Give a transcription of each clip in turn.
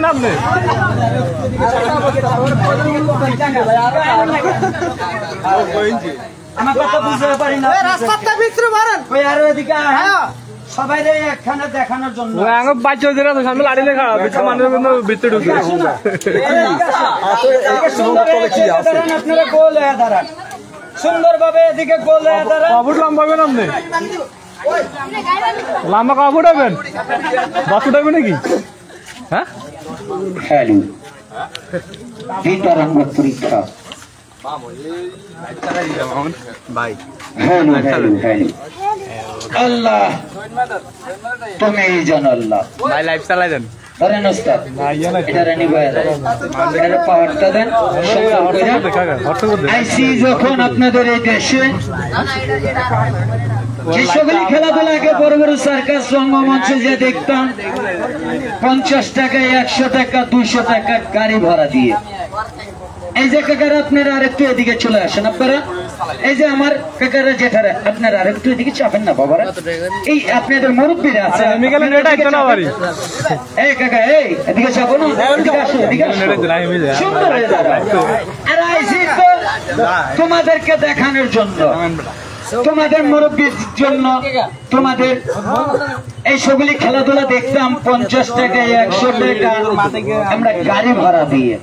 নাম নেই আমার কথা বুঝতে পারি না রাস্তাটা ভিতরে মারেন ওই আর এদিকে সবাই একখানে দেখানোর জন্য বাচ্চাদের সামনে লাড়ি লেখা মানুষের ভিতরে ঢুকে আপনারা গোল হয়ে দাঁড়ান সুন্দরভাবে এদিকে গোল হয়ে দাঁড়ান কবুট লম্বাবেন আপনি লম্বা কবুট হবেন 10 ফুট হবে নাকি হ্যাঁ হ্যালো বিতরণ পরীক্ষা ভাই হ্যালো হ্যালো হ্যালো আল্লাহ তুমি জানো আল্লাহ ভাই লাইভ চালাই দেন ধরেন ওস্তাদ এটা রানি ভাই এটার পাওয়ারটা দেন আইসি যখন আপনাদের এই দেশে যে সকল খেলাধুলাকে বড় বড় সার্কাস রঙ্গমঞ্চে যে দেখতাম 50 টাকা 100 টাকা 200 টাকা গাড়ি ভাড়া দিয়ে এই যে কাকারা আপনারা আরেকটু এদিকে চলে আসেন আপনারা এই যে আমার কাকারা জেঠারা আপনারা আরেকটু এদিকে চাপেন না বাবারা এই আপনাদের মুরব্বীরা আছে এই কাকা এই এদিকে চাপো না এদিকে আসো এদিকে সুন্দর হয়ে দাঁড়াও আর আইসি তো তোমাদেরকে দেখানোর জন্য তোমাদের মুরব্বীর জন্য তোমাদের এই সবগুলি খেলাধুলা দেখতাম 50 টাকা 100 টাকা আমরা গাড়ি ভাড়া দিয়ে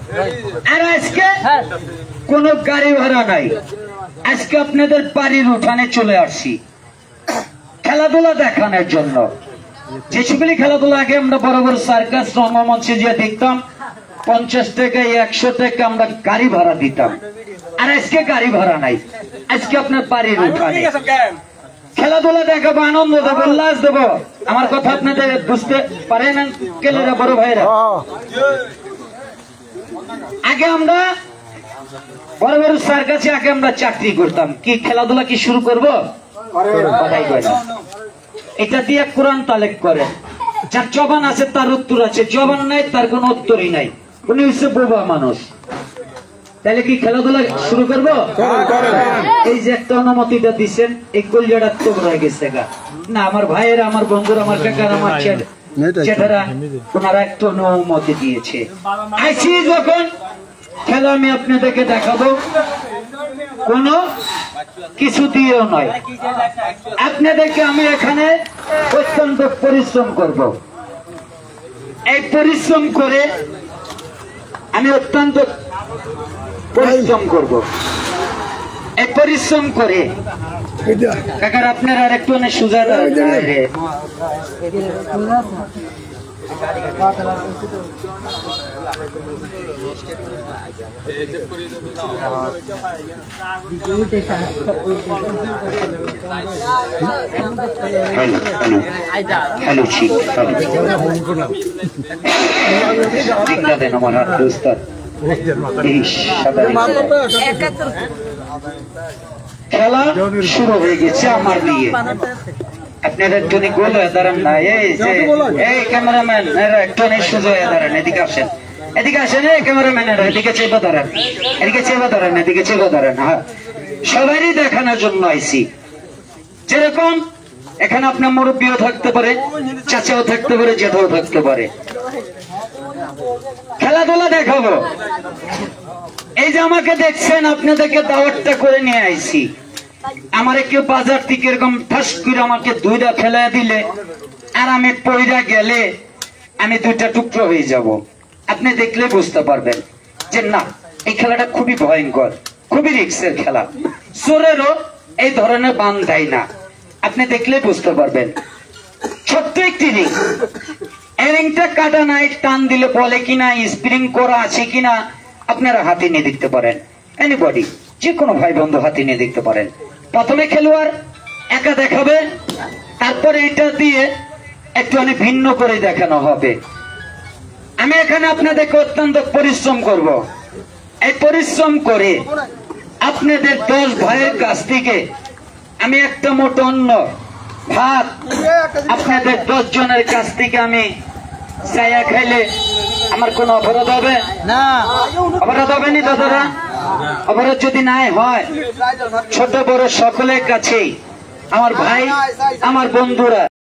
আর আজকে কোনো গাড়ি ভাড়া নাই আজকে আপনাদের বাড়ির উঠানে চলে আসছি খেলাধুলা দেখানোর জন্য যে সবগুলি খেলাধুলা আগে আমরা বড় বড় সার্কাস রঙ্গমঞ্চে যে দেখতাম 50 টাকা 100 টাকা আমরা গাড়ি ভাড়া দিতাম আর আজকে গাড়ি ভাড়া নাই আজকে আপনার বাড়ির উঠানে খেলাধুলা দেখাবো আনন্দ দেবো উল্লাস দেবো আমার কথা আপনাদের বুঝতে পারেন কেলেরা বড় ভাইরা আগে আমরা বড় বড় স্যার কাছে আগে আমরা চাকরি করতাম কি খেলাধুলা কি শুরু করবো এটা দিয়ে কোরআন তালেক করে যার জবান আছে তার উত্তর আছে জবান নাই তার কোনো উত্তরই নাই উনি হচ্ছে বোবা মানুষ তাহলে কি খেলাধুলা শুরু করবো এই যে একটা অনুমতিটা দিচ্ছেন এই কলিজাটা তো রয়ে গেছে না আমার ভাইয়েরা আমার বন্ধুরা আমার কাকার আমার চেটারা ওনারা একটা অনুমতি দিয়েছে আইসি যখন খেলা আমি আপনাদেরকে দেখাবো কোনো কিছু দিয়েও নয় আপনাদেরকে আমি এখানে অত্যন্ত পরিশ্রম করব এই পরিশ্রম করে আমি অত্যন্ত পরিশ্রম করব এই পরিশ্রম করে কাকার আপনার আর একটু অনেক সোজা হ্যালো ঠিক দেন আমার হাত উস্তাদ খেলা শুরু হয়ে গেছে আমার দিয়ে আপনারা একটু গোল হয়ে দাঁড়ান না এই ক্যামেরাম্যান একটু সোজা হয়ে দাঁড়ান এদিকে আসেন এই ক্যামেরাম্যানেরা এদিকে চেপে দাঁড়ান এদিকে চেপে দাঁড়ান হ্যাঁ সবারই দেখানোর জন্য আইসি যেরকম এখানে আপনার মুরব্বীও থাকতে পারে চাচাও থাকতে পারে জেঠাও থাকতে পারে খেলাধুলা দেখাবো এই যে আমাকে দেখছেন আপনাদেরকে দাওয়াতটা করে নিয়ে আইছি আমার কেউ বাজার থেকে এরকম ঠাস করে আমাকে দুইটা ফেলা দিলে আর আমি পয়রা গেলে আমি দুইটা টুকরো হয়ে যাব আপনি দেখলে বুঝতে পারবেন যে না এই খেলাটা খুবই ভয়ঙ্কর খুবই রিস্কের খেলা চোরেরও এই ধরনের বান দেয় না আপনি দেখলে বুঝতে পারবেন ছোট্ট একটি রিং এই রিংটা কাটা নাই টান দিলে বলে কিনা স্প্রিং করা আছে কিনা আপনারা হাতে নিয়ে দেখতে পারেন এনিবডি যে কোনো ভাই বন্ধু হাতে নিয়ে দেখতে পারেন প্রথমে খেলোয়াড় একা দেখাবে তারপরে এটা দিয়ে একটু অনেক ভিন্ন করে দেখানো হবে আমি এখানে আপনাদেরকে অত্যন্ত পরিশ্রম করব এই পরিশ্রম করে আপনাদের 10 ভাইয়ের কাছ থেকে আমি একটা মোট অন্ন ভাত আপনাদের 10 জনের কাছ থেকে আমি চায়া খাইলে আমার কোন অপরাধ হবে না অপরাধ হবে নি দাদারা অপরাধ যদি নাই হয় ছোট বড় সকলের কাছেই আমার ভাই আমার বন্ধুরা